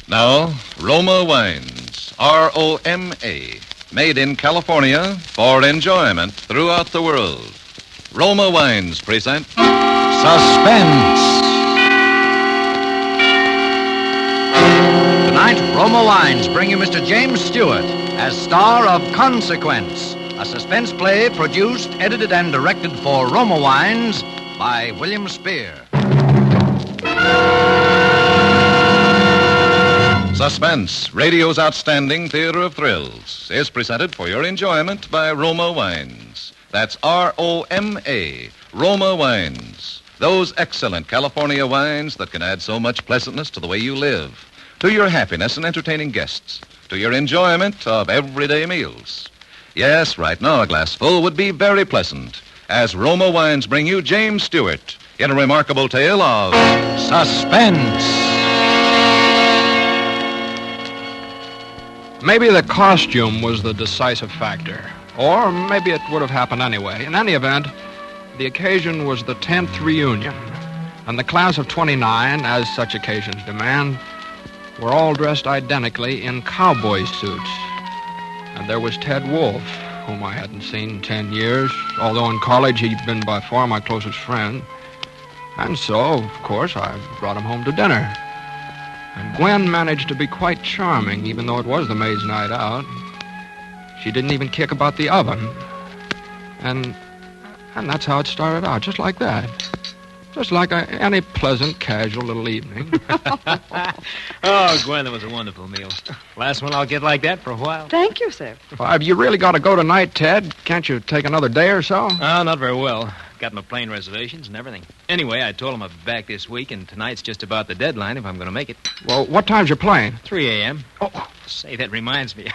Now, Roma Wines, R-O-M-A, made in California for enjoyment throughout the world. Roma Wines present Suspense. Tonight, Roma Wines bring you Mr. James Stewart as star of Consequence, a suspense play produced, edited, and directed for Roma Wines by William Spear. Suspense, radio's outstanding theater of thrills, is presented for your enjoyment by Roma Wines. That's R-O-M-A, Roma Wines. Those excellent California wines that can add so much pleasantness to the way you live, to your happiness in entertaining guests, to your enjoyment of everyday meals. Yes, right now a glassful would be very pleasant, as Roma Wines bring you James Stewart in a remarkable tale of suspense. Maybe the costume was the decisive factor, or maybe it would have happened anyway. In any event, the occasion was the 10th reunion, and the class of 29, as such occasions demand, were all dressed identically in cowboy suits. And there was Ted Wolfe, whom I hadn't seen in 10 years, although in college he'd been by far my closest friend. And so, of course, I brought him home to dinner. And Gwen managed to be quite charming, even though it was the maid's night out. She didn't even kick about the oven. And that's how it started out, just like that. Just like any pleasant, casual little evening. Oh, Gwen, that was a wonderful meal. Last one I'll get like that for a while. Thank you, sir. Have you really got to go tonight, Ted? Can't you take another day or so? Oh, not very well. Got my plane reservations and everything. Anyway, I told him I'd be back this week, and tonight's just about the deadline if I'm going to make it. Well, what time's your plane? 3 a.m. Oh. Say, that reminds me.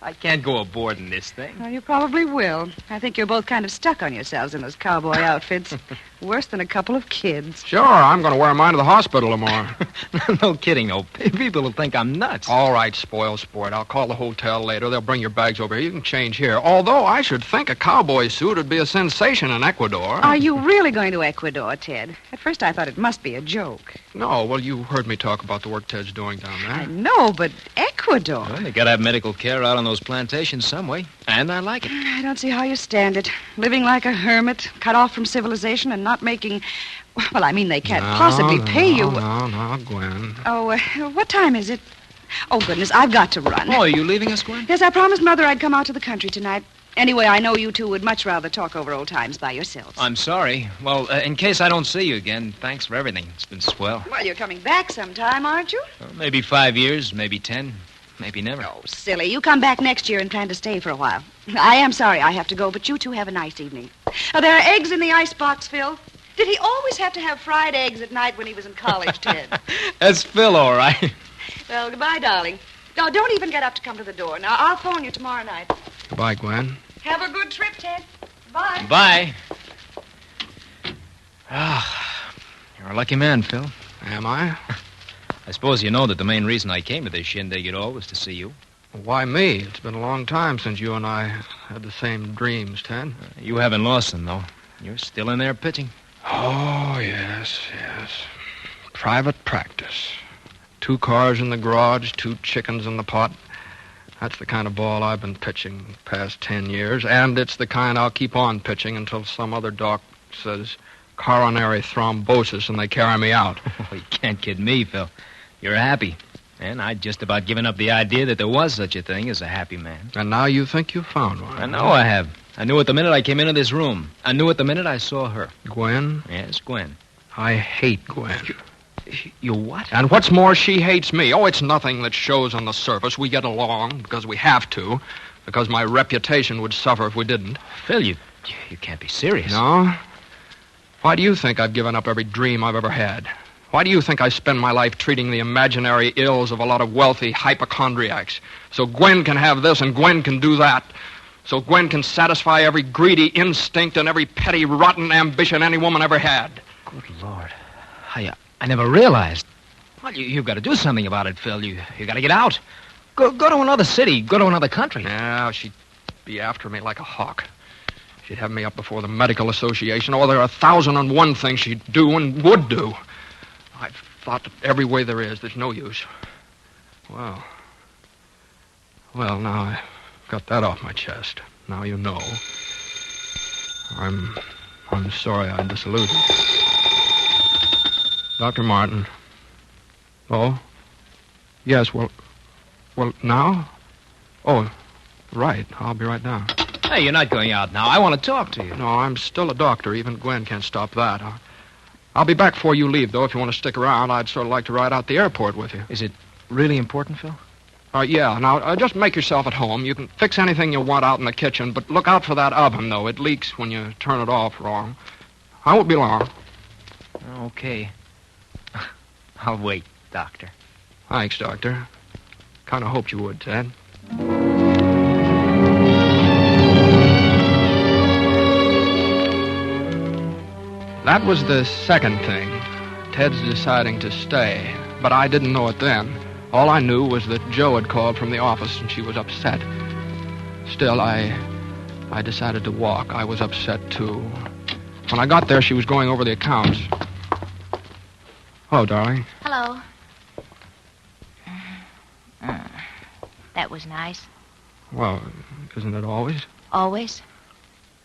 I can't go aboard in this thing. Well, you probably will. I think you're both kind of stuck on yourselves in those cowboy outfits. Worse than a couple of kids. Sure, I'm going to wear mine to the hospital tomorrow. No kidding, no. People will think I'm nuts. All right, spoil sport. I'll call the hotel later. They'll bring your bags over here. You can change here. Although I should think a cowboy suit would be a sensation in Ecuador. Are you really going to Ecuador, Ted? At first I thought it must be a joke. No, well, you heard me talk about the work Ted's doing down there. I know, but Ecuador? Well, they got to have medical care out on those plantations some way, and I like it. I don't see how you stand it. Living like a hermit, cut off from civilization and not making... Well, I mean, they can't possibly pay you... No, Gwen. Oh, what time is it? Oh, goodness, I've got to run. Oh, are you leaving us, Gwen? Yes, I promised Mother I'd come out to the country tonight. Anyway, I know you two would much rather talk over old times by yourselves. I'm sorry. Well, in case I don't see you again, thanks for everything. It's been swell. Well, you're coming back sometime, aren't you? Well, maybe 5 years, maybe 10, maybe never. Oh, silly. You come back next year and plan to stay for a while. I am sorry I have to go, but you two have a nice evening. Oh, there are eggs in the icebox, Phil. Did he always have to have fried eggs at night when he was in college, Ted? That's Phil, all right. Well, goodbye, darling. No, don't even get up to come to the door. Now, I'll phone you tomorrow night. Goodbye, Gwen. Have a good trip, Ted. Bye. Bye. Ah, you're a lucky man, Phil. Am I? I suppose you know that the main reason I came to this shindig at all was to see you. Why me? It's been a long time since you and I had the same dreams, Ted. You haven't lost them, though. You're still in there pitching. Oh, yes. Private practice. 2 cars in the garage, 2 chickens in the pot. That's the kind of ball I've been pitching the past 10 years, and it's the kind I'll keep on pitching until some other doc says coronary thrombosis and they carry me out. Oh, you can't kid me, Phil. You're happy. And I'd just about given up the idea that there was such a thing as a happy man. And now you think you've found one. I know I have. I knew it the minute I came into this room. I knew it the minute I saw her. Gwen? Yes, Gwen. I hate Gwen. You what? And what's more, she hates me. Oh, it's nothing that shows on the surface. We get along because we have to, because my reputation would suffer if we didn't. Phil, you can't be serious. No? Why do you think I've given up every dream I've ever had? Why do you think I spend my life treating the imaginary ills of a lot of wealthy hypochondriacs? So Gwen can have this and Gwen can do that. So Gwen can satisfy every greedy instinct and every petty, rotten ambition any woman ever had. Good Lord. I never realized. Well, you've got to do something about it, Phil. You got to get out. Go to another city. Go to another country. Yeah, she'd be after me like a hawk. She'd have me up before the medical association. Oh, there are 1,001 things she'd do and would do. I've thought that every way there is, there's no use. Well, now I got that off my chest. Now you know. I'm sorry I disillusioned you. Dr. Martin. Oh? Yes, well, now? Oh, right. I'll be right down. Hey, you're not going out now. I want to talk to you. No, I'm still a doctor. Even Gwen can't stop that. I'll be back before you leave, though. If you want to stick around, I'd sort of like to ride out the airport with you. Is it really important, Phil? Yeah. Now, just make yourself at home. You can fix anything you want out in the kitchen, but look out for that oven, though. It leaks when you turn it off wrong. I won't be long. Okay. I'll wait, Doctor. Thanks, Doctor. Kind of hoped you would, Ted. That was the second thing, Ted's deciding to stay. But I didn't know it then. All I knew was that Jo had called from the office and she was upset. Still, I decided to walk. I was upset, too. When I got there, she was going over the accounts. Hello, darling. Hello. That was nice. Well, isn't it always? Always.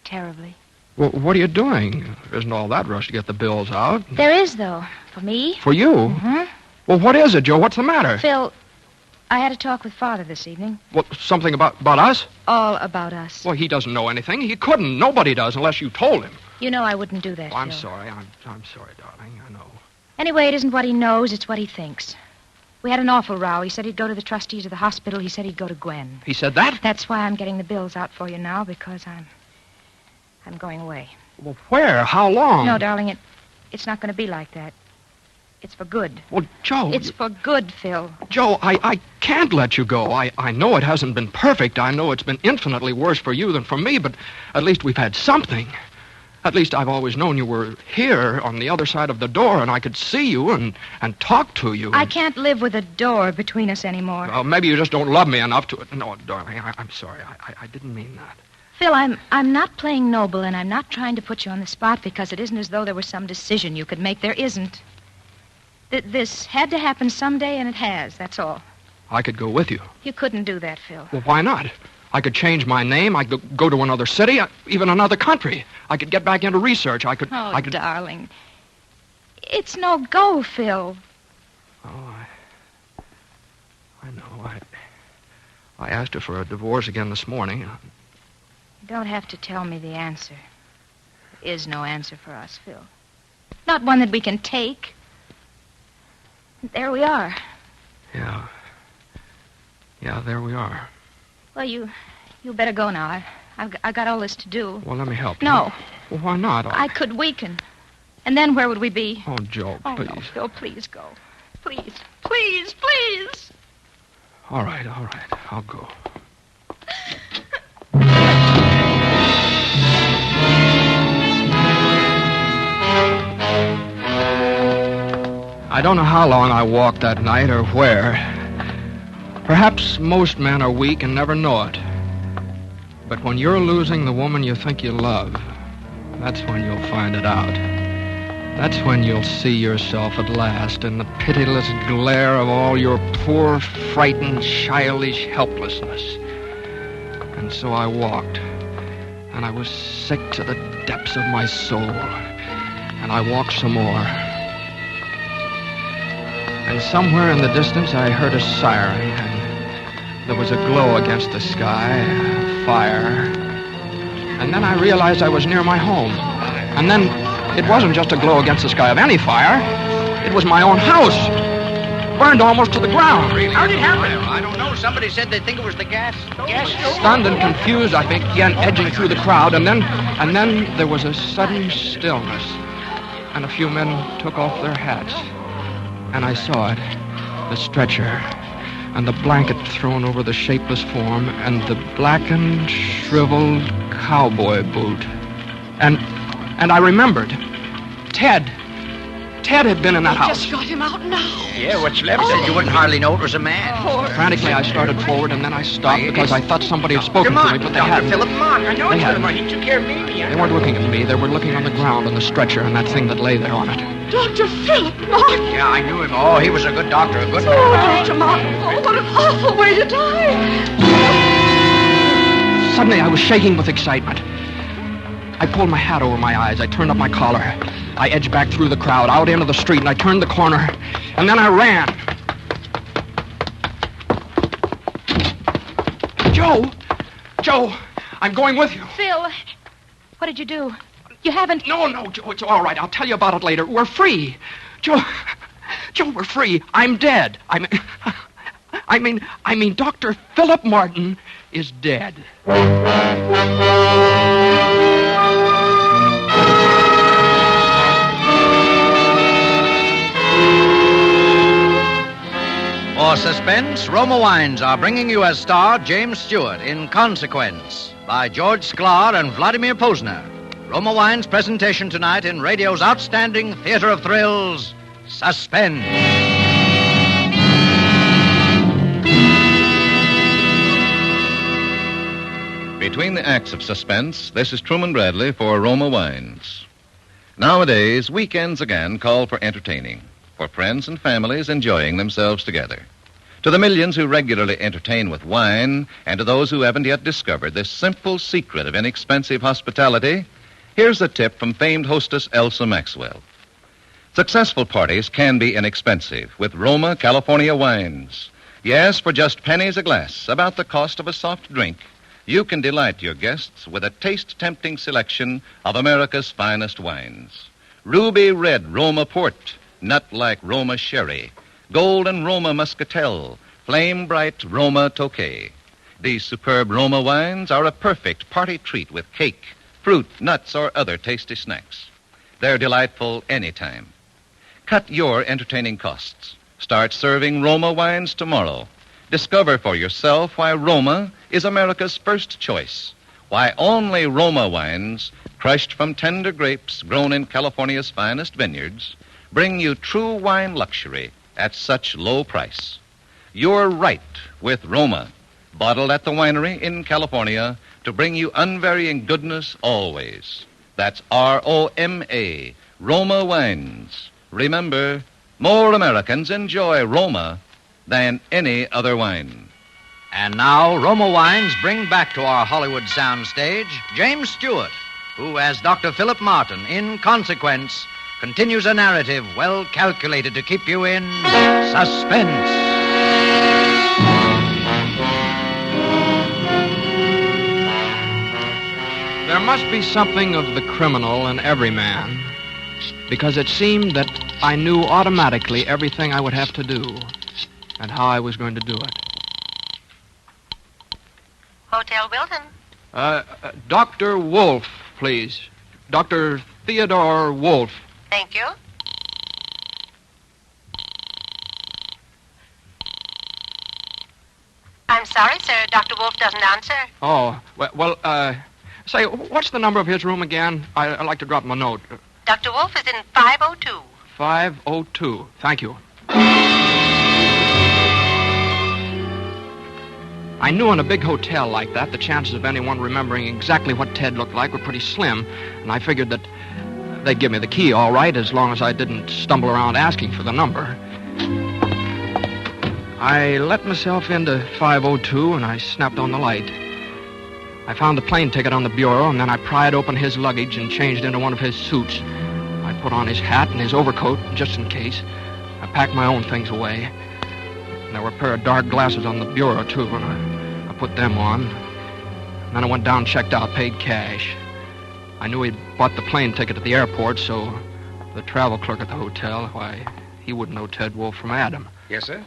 Terribly. Well, what are you doing? There isn't all that rush to get the bills out. There is, though. For me. For you? Mm-hmm. Well, what is it, Jo? What's the matter? Phil, I had a talk with Father this evening. Well, something about us? All about us. Well, he doesn't know anything. He couldn't. Nobody does unless you told him. You know I wouldn't do that, Well, I'm Phil. sorry. I'm sorry, darling. I know. Anyway, it isn't what he knows, it's what he thinks. We had an awful row. He said he'd go to the trustees of the hospital. He said he'd go to Gwen. He said that? That's why I'm getting the bills out for you now, because I'm going away. Well, where? How long? No, darling, it's not going to be like that. It's for good. Well, Jo... It's for good, Phil. Jo, I can't let you go. I know it hasn't been perfect. I know it's been infinitely worse for you than for me, but at least we've had something. At least I've always known you were here on the other side of the door, and I could see you and talk to you. I can't live with a door between us anymore. Well, maybe you just don't love me enough to... No, darling, I'm sorry. I didn't mean that. Phil, I'm not playing noble, and I'm not trying to put you on the spot because it isn't as though there was some decision you could make. There isn't. This had to happen someday, and it has, that's all. I could go with you. You couldn't do that, Phil. Well, why not? I could change my name. I could go to another city, even another country. I could get back into research. I could... Darling. It's no go, Phil. Oh, I know. I asked her for a divorce again this morning. You don't have to tell me the answer. There is no answer for us, Phil. Not one that we can take. There we are. Yeah, there we are. Well, you better go now. I've got all this to do. Well, let me help you. No. Well, why not? I could weaken. And then where would we be? Oh, Jo, Oh, please. no, Phil, please go. Please, please, please. All right. I'll go. I don't know how long I walked that night or where. Perhaps most men are weak and never know it. But when you're losing the woman you think you love, that's when you'll find it out. That's when you'll see yourself at last in the pitiless glare of all your poor, frightened, childish helplessness. And so I walked, and I was sick to the depths of my soul. And I walked some more. And somewhere in the distance I heard a siren, and there was a glow against the sky, a fire. And then I realized I was near my home. And then it wasn't just a glow against the sky of any fire. It was my own house. Burned almost to the ground. How did it happen? I don't know. Somebody said they think it was the gas. Stunned and confused, I began edging through the crowd, and then there was a sudden stillness. And a few men took off their hats. And I saw it, the stretcher, and the blanket thrown over the shapeless form, and the blackened, shriveled cowboy boot. And I remembered. Ted had been in that house. Just got him out now. Yeah, what's left said you wouldn't hardly know it was a man. Frantically, I started forward, and then I stopped because I thought somebody had spoken to me, but they hadn't. Philip, come on. I know They it's hadn't. Philip. He took care of me. They weren't looking at me. They were looking on the ground on the stretcher and that thing that lay there on it. Dr. Philip Martin. Yeah, I knew him. Oh, he was a good doctor, a good Oh, Dr. Martin. Oh, what an awful way to die. Suddenly, I was shaking with excitement. I pulled my hat over my eyes. I turned up my collar. I edged back through the crowd, out into the street, and I turned the corner. And then I ran. Joe, I'm going with you. Phil, what did you do? You haven't... No, Joe, it's all right. I'll tell you about it later. We're free. Joe, we're free. I'm dead. I mean, Dr. Philip Martin is dead. For Suspense, Roma Wines are bringing you as star James Stewart in Consequence by George Sklar and Vladimir Posner. Roma Wines' presentation tonight in radio's outstanding theater of thrills, Suspense. Between the acts of Suspense, this is Truman Bradley for Roma Wines. Nowadays, weekends again call for entertaining, for friends and families enjoying themselves together. To the millions who regularly entertain with wine, and to those who haven't yet discovered this simple secret of inexpensive hospitality, here's a tip from famed hostess Elsa Maxwell. Successful parties can be inexpensive with Roma California wines. Yes, for just pennies a glass, about the cost of a soft drink, you can delight your guests with a taste-tempting selection of America's finest wines. Ruby red Roma port, nut-like Roma sherry, golden Roma muscatel, flame-bright Roma tokay. These superb Roma wines are a perfect party treat with cake, fruit, nuts, or other tasty snacks. They're delightful anytime. Cut your entertaining costs. Start serving Roma wines tomorrow. Discover for yourself why Roma is America's first choice. Why only Roma wines, crushed from tender grapes grown in California's finest vineyards, bring you true wine luxury at such low price. You're right with Roma, bottled at the winery in California to bring you unvarying goodness always. That's R-O-M-A, Roma Wines. Remember, more Americans enjoy Roma than any other wine. And now, Roma Wines bring back to our Hollywood soundstage James Stewart, who, as Dr. Philip Martin, in Consequence, continues a narrative well calculated to keep you in suspense. There must be something of the criminal in every man, because it seemed that I knew automatically everything I would have to do and how I was going to do it. Hotel Wilton. Dr. Wolf, please. Dr. Theodore Wolf. Thank you. I'm sorry, sir. Dr. Wolf doesn't answer. Oh, say, what's the number of his room again? I'd like to drop him a note. Dr. Wolf is in 502. 502. Thank you. I knew in a big hotel like that, the chances of anyone remembering exactly what Ted looked like were pretty slim, and I figured that they'd give me the key all right as long as I didn't stumble around asking for the number. I let myself into 502, and I snapped on the light. I found the plane ticket on the bureau, and then I pried open his luggage and changed into one of his suits. I put on his hat and his overcoat, just in case. I packed my own things away. And there were a pair of dark glasses on the bureau, too, and I put them on. And then I went down and checked out, paid cash. I knew he'd bought the plane ticket at the airport, so the travel clerk at the hotel, why, he wouldn't know Ted Wolf from Adam. Yes, sir?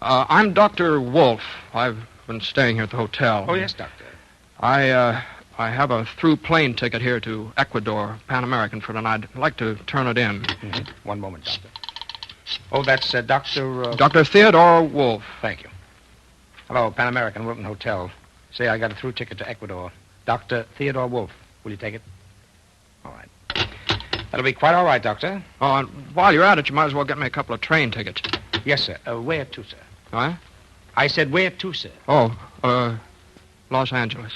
I'm Dr. Wolf. I've been staying here at the hotel. Oh, yes, doctor. I have a through plane ticket here to Ecuador, Pan American, for tonight. I'd like to turn it in. Mm-hmm. One moment, doctor. Oh, that's Dr. Dr. Theodore Wolf. Thank you. Hello, Pan American, Wilton Hotel. Say I got a through ticket to Ecuador. Dr. Theodore Wolf. Will you take it? All right. That'll be quite all right, doctor. Oh, and while you're at it, you might as well get me a couple of train tickets. Yes, sir. Where to, sir? Huh? I said where to, sir. Oh, Los Angeles.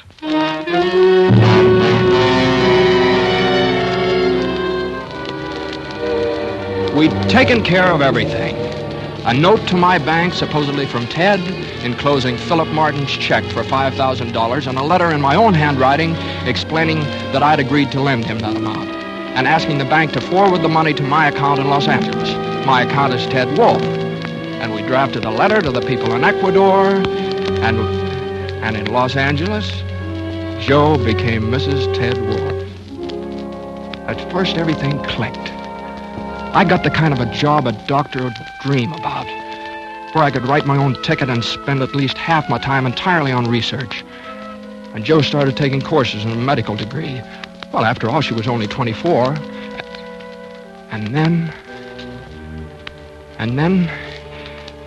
We'd taken care of everything. A note to my bank, supposedly from Ted, enclosing Philip Martin's check for $5,000, and a letter in my own handwriting explaining that I'd agreed to lend him that amount, and asking the bank to forward the money to my account in Los Angeles. My account is Ted Wolf. And we drafted a letter to the people in Ecuador, and in Los Angeles, Joe became Mrs. Ted Wolf. At first, everything clicked. I got the kind of a job a doctor would dream about, where I could write my own ticket and spend at least half my time entirely on research. And Joe started taking courses in a medical degree. Well, after all, she was only 24. And then,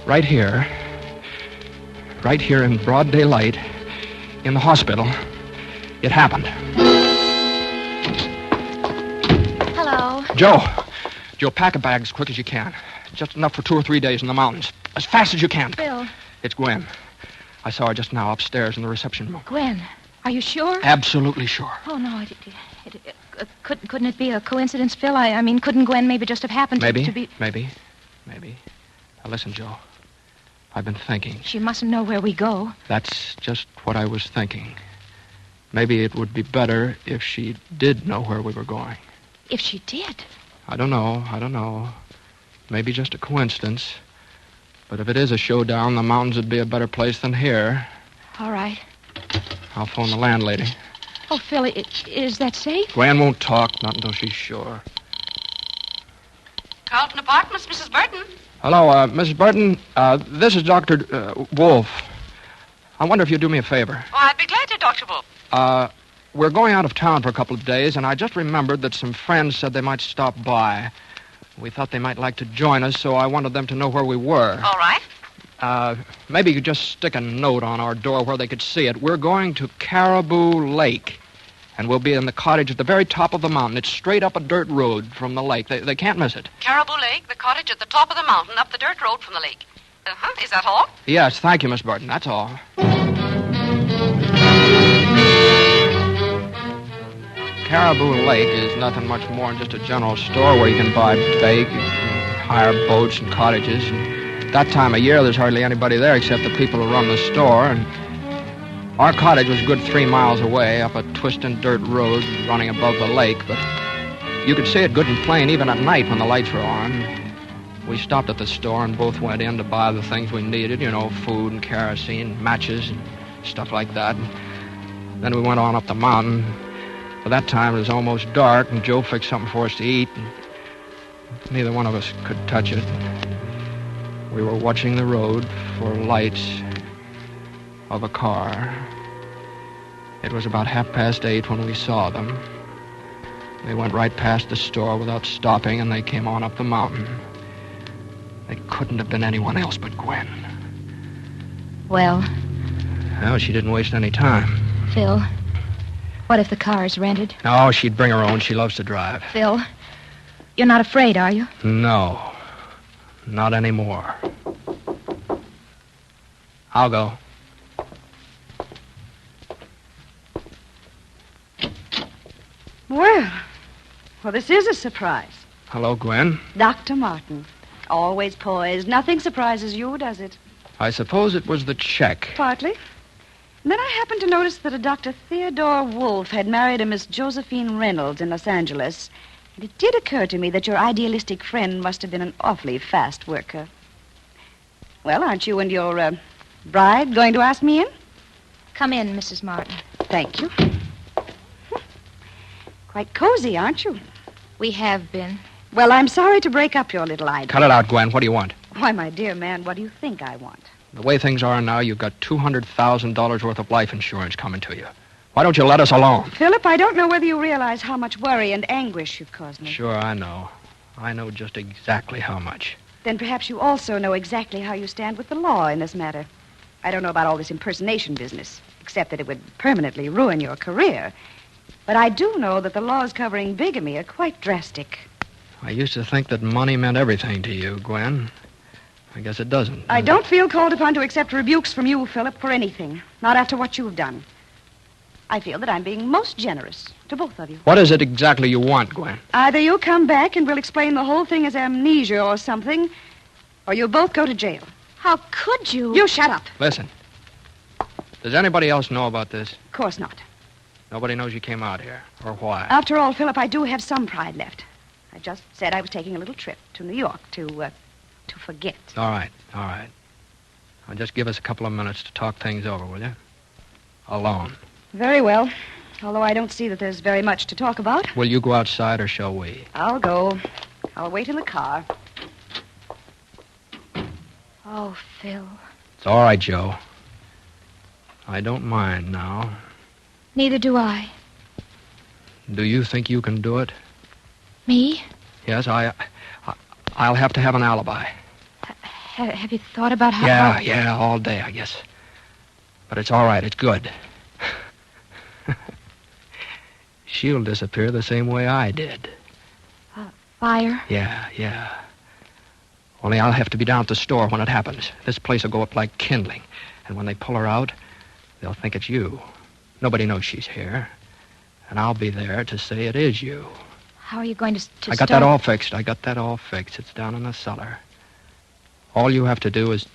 right here in broad daylight, in the hospital, it happened. Hello. Joe, pack a bag as quick as you can. Just enough for 2 or 3 days in the mountains. As fast as you can. Phil. It's Gwen. I saw her just now upstairs in the reception room. Gwen, are you sure? Absolutely sure. Oh, no, couldn't it be a coincidence, Phil? I mean, couldn't Gwen maybe just have happened to be... Maybe. Now, listen, Joe. I've been thinking. She mustn't know where we go. That's just what I was thinking. Maybe it would be better if she did know where we were going. If she did? I don't know. Maybe just a coincidence. But if it is a showdown, the mountains would be a better place than here. All right. I'll phone the landlady. Oh, Phil, is that safe? Gwen won't talk, not until she's sure. Carlton Apartments, Mrs. Burton. Hello, Mrs. Burton. This is Dr. Wolf. I wonder if you'd do me a favor. Oh, I'd be glad to, Dr. Wolf. We're going out of town for a couple of days, and I just remembered that some friends said they might stop by. We thought they might like to join us, so I wanted them to know where we were. All right. Maybe you could just stick a note on our door where they could see it. We're going to Caribou Lake, and we'll be in the cottage at the very top of the mountain. It's straight up a dirt road from the lake. They can't miss it. Caribou Lake, the cottage at the top of the mountain, up the dirt road from the lake. Uh-huh. Is that all? Yes, thank you, Miss Burton. That's all. Caribou Lake is nothing much more than just a general store where you can buy bait, you can hire boats and cottages. And that time of year, there's hardly anybody there except the people who run the store. And our cottage was a good 3 miles away up a twisting dirt road running above the lake, but you could see it good and plain even at night when the lights were on. We stopped at the store and both went in to buy the things we needed, food and kerosene, matches and stuff like that. And then we went on up the mountain. By that time, it was almost dark, and Joe fixed something for us to eat, and neither one of us could touch it. We were watching the road for lights of a car. It was about 8:30 when we saw them. They went right past the store without stopping, and they came on up the mountain. They couldn't have been anyone else but Gwen. Well, She didn't waste any time. Phil, what if the car is rented? No, she'd bring her own. She loves to drive. Phil, you're not afraid, are you? No, not anymore. I'll go. Well, this is a surprise. Hello, Gwen. Dr. Martin. Always poised. Nothing surprises you, does it? I suppose it was the check. Partly. And then I happened to notice that a Dr. Theodore Wolf had married a Miss Josephine Reynolds in Los Angeles. And it did occur to me that your idealistic friend must have been an awfully fast worker. Well, aren't you and your bride going to ask me in? Come in, Mrs. Martin. Thank you. Quite cozy, aren't you? We have been. Well, I'm sorry to break up your little idea. Cut it out, Gwen. What do you want? Why, my dear man, what do you think I want? The way things are now, you've got $200,000 worth of life insurance coming to you. Why don't you let us alone? Philip, I don't know whether you realize how much worry and anguish you've caused me. Sure, I know. I know just exactly how much. Then perhaps you also know exactly how you stand with the law in this matter. I don't know about all this impersonation business, except that it would permanently ruin your career. But I do know that the laws covering bigamy are quite drastic. I used to think that money meant everything to you, Gwen. I guess it doesn't. I don't feel called upon to accept rebukes from you, Philip, for anything. Not after what you've done. I feel that I'm being most generous to both of you. What is it exactly you want, Gwen? Either you come back and we'll explain the whole thing as amnesia or something, or you'll both go to jail. How could you? You shut up. Listen. Does anybody else know about this? Of course not. Nobody knows you came out here, or why. After all, Philip, I do have some pride left. I just said I was taking a little trip to New York to forget. All right. Now just give us a couple of minutes to talk things over, will you? Alone. Very well. Although I don't see that there's very much to talk about. Will you go outside, or shall we? I'll go. I'll wait in the car. Oh, Phil. It's all right, Joe. I don't mind now. Neither do I. Do you think you can do it? Me? Yes, I'll have to have an alibi. Have you thought about how... Yeah, all day, I guess. But it's all right. It's good. She'll disappear the same way I did. Fire? Yeah. Only I'll have to be down at the store when it happens. This place will go up like kindling. And when they pull her out, they'll think it's you. Nobody knows she's here. And I'll be there to say it is you. How are you going to I got that all fixed. It's down in the cellar. All you have to do is...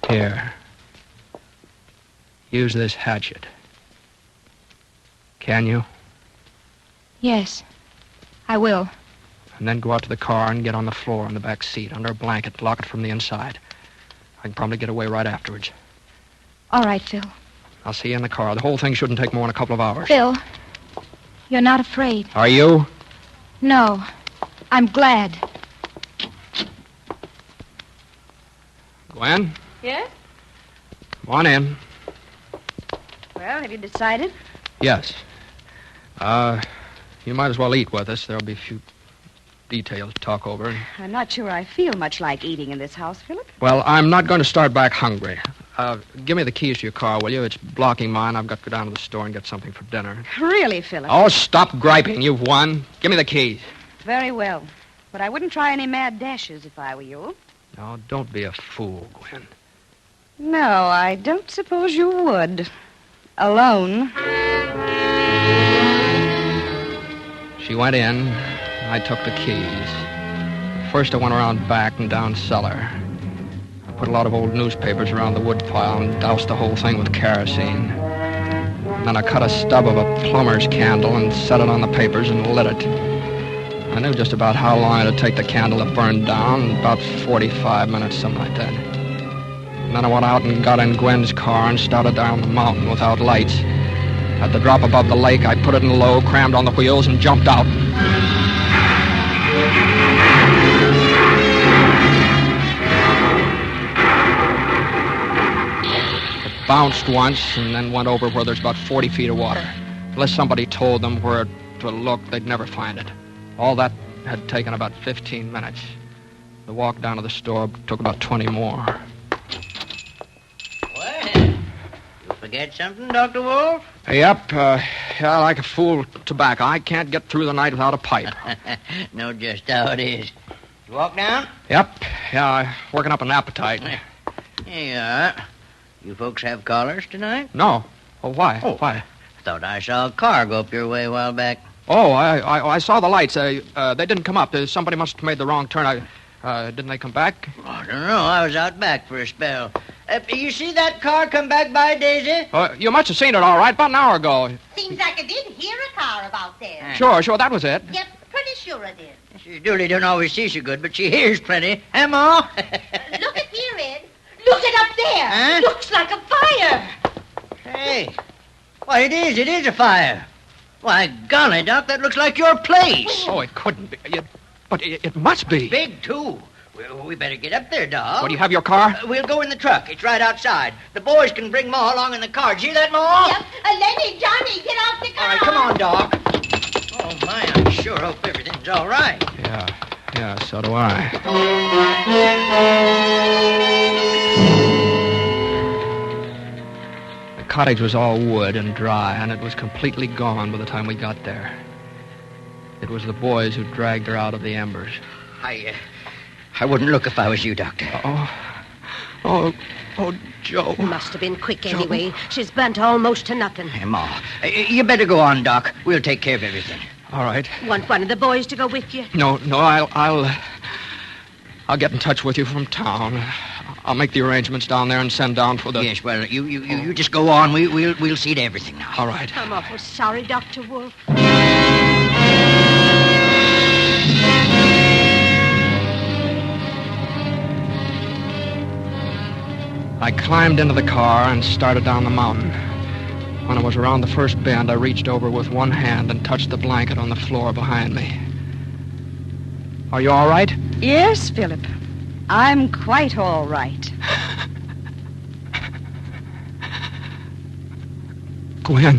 Here. Use this hatchet. Can you? Yes, I will. And then go out to the car and get on the floor in the back seat under a blanket. Lock it from the inside. I can probably get away right afterwards. All right, Phil. I'll see you in the car. The whole thing shouldn't take more than a couple of hours. Phil, you're not afraid. Are you? No, I'm glad. Gwen? Yes? Come on in. Well, have you decided? Yes. You might as well eat with us. There'll be a few details to talk over. I'm not sure I feel much like eating in this house, Philip. Well, I'm not going to start back hungry. Give me the keys to your car, will you? It's blocking mine. I've got to go down to the store and get something for dinner. Really, Philip? Oh, stop griping. You've won. Give me the keys. Very well. But I wouldn't try any mad dashes if I were you. No, don't be a fool, Gwen. No, I don't suppose you would. Alone. She went in. I took the keys. First, I went around back and down cellar. I put a lot of old newspapers around the wood pile and doused the whole thing with kerosene. And then I cut a stub of a plumber's candle and set it on the papers and lit it. I knew just about how long it'd take the candle to burn down, about 45 minutes, something like that. And then I went out and got in Gwen's car and started down the mountain without lights. At the drop above the lake, I put it in low, crammed on the wheels, and jumped out. It bounced once and then went over where there's about 40 feet of water. Unless somebody told them where to look, they'd never find it. All that had taken about 15 minutes. The walk down to the store took about 20 more. Well, you forget something, Dr. Wolf? Yep, like a fool tobacco. I can't get through the night without a pipe. Know just how it is. You walk down? Yep, working up an appetite. Here you are. You folks have callers tonight? No. Oh, why? Why? Thought I saw a car go up your way a while back. Oh, I saw the lights. They didn't come up. Somebody must have made the wrong turn. Didn't they come back? I don't know. I was out back for a spell. You see that car come back by, Daisy? You must have seen it all right about an hour ago. Seems like I did hear a car about there. Sure, that was it. Yep, pretty sure I did. She Dooley don't always see so good, but she hears plenty. Huh, Ma? Look at here, Ed. Look it up there. Huh? Looks like a fire. Hey. Why, it is a fire. Why, golly, Doc, that looks like your place. Oh, it couldn't be. But it must be. Big, too. Well, we better get up there, Doc. What, do you have your car? We'll go in the truck. It's right outside. The boys can bring Ma along in the car. Did you see that, Ma? Yep. Lenny, Johnny, get out the car. All right, come on, Doc. Oh, my, I sure hope everything's all right. Yeah, so do I. The cottage was all wood and dry, and it was completely gone by the time we got there. It was the boys who dragged her out of the embers. I wouldn't look if I was you, Doctor. Oh, Oh, Joe. Must have been quick anyway. She's burnt almost to nothing. Hey, Ma, you better go on, Doc. We'll take care of everything. All right. Want one of the boys to go with you? No, I'll get in touch with you from town. I'll make the arrangements down there and send down for the... Yes, well, you just go on. We'll see to everything now. All right. I'm awful sorry, Dr. Wolf. I climbed into the car and started down the mountain. When I was around the first bend, I reached over with one hand and touched the blanket on the floor behind me. Are you all right? Yes, Philip. I'm quite all right. Gwen.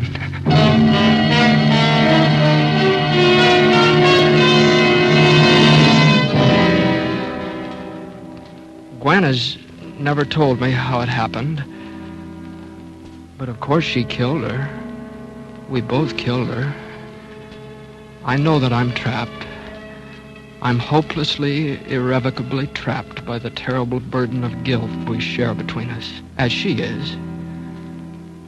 Gwen has never told me how it happened. But of course she killed her. We both killed her. I know that I'm trapped. I'm hopelessly, irrevocably trapped by the terrible burden of guilt we share between us, as she is.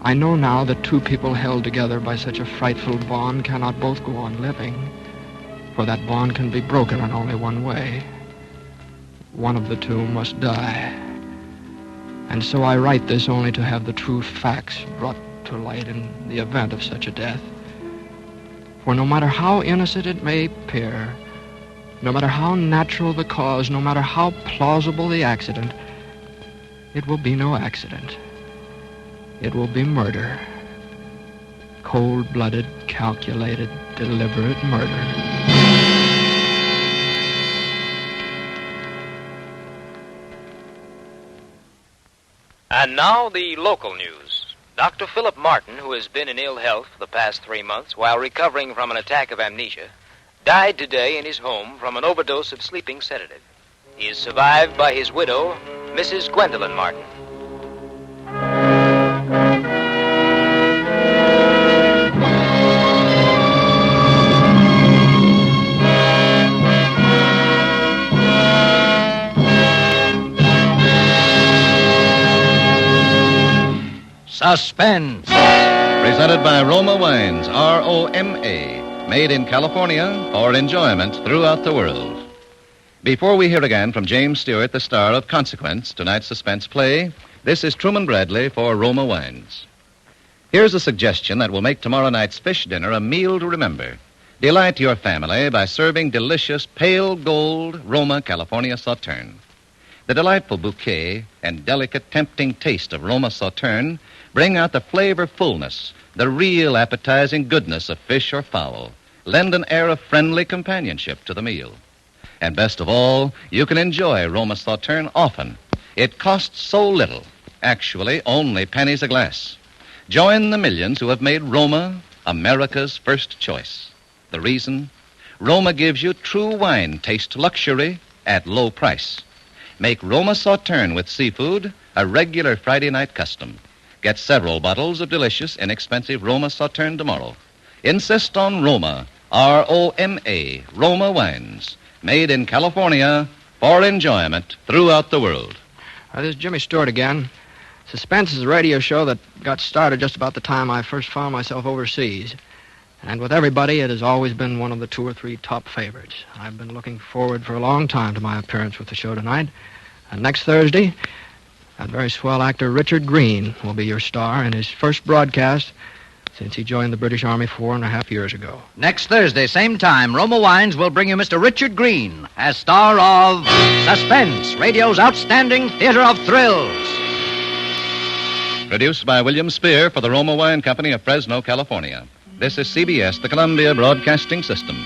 I know now that two people held together by such a frightful bond cannot both go on living, for that bond can be broken in only one way. One of the two must die. And so I write this only to have the true facts brought to light in the event of such a death. For no matter how innocent it may appear, no matter how natural the cause, no matter how plausible the accident, it will be no accident. It will be murder. Cold-blooded, calculated, deliberate murder. And now the local news. Dr. Philip Martin, who has been in ill health for the past 3 months while recovering from an attack of amnesia, died today in his home from an overdose of sleeping sedative. He is survived by his widow, Mrs. Gwendolyn Martin. Suspense. Presented by Roma Wines, R-O-M-A. Made in California for enjoyment throughout the world. Before we hear again from James Stewart, the star of Consequence, tonight's suspense play, this is Truman Bradley for Roma Wines. Here's a suggestion that will make tomorrow night's fish dinner a meal to remember. Delight your family by serving delicious pale gold Roma California Sauterne. The delightful bouquet and delicate, tempting taste of Roma Sauterne bring out the flavor fullness, the real appetizing goodness of fish or fowl. Lend an air of friendly companionship to the meal. And best of all, you can enjoy Roma Sauterne often. It costs so little, actually only pennies a glass. Join the millions who have made Roma America's first choice. The reason? Roma gives you true wine taste luxury at low price. Make Roma Sauterne with seafood a regular Friday night custom. Get several bottles of delicious, inexpensive Roma Sauterne tomorrow. Insist on Roma, R-O-M-A, Roma Wines, made in California for enjoyment throughout the world. This is Jimmy Stewart again. Suspense is a radio show that got started just about the time I first found myself overseas. And with everybody, it has always been one of the 2 or 3 top favorites. I've been looking forward for a long time to my appearance with the show tonight. And next Thursday, that very swell actor Richard Green will be your star in his first broadcast since he joined the British Army 4.5 years ago. Next Thursday, same time, Roma Wines will bring you Mr. Richard Green as star of Suspense, radio's outstanding theater of thrills. Produced by William Spear for the Roma Wine Company of Fresno, California. This is CBS, the Columbia Broadcasting System.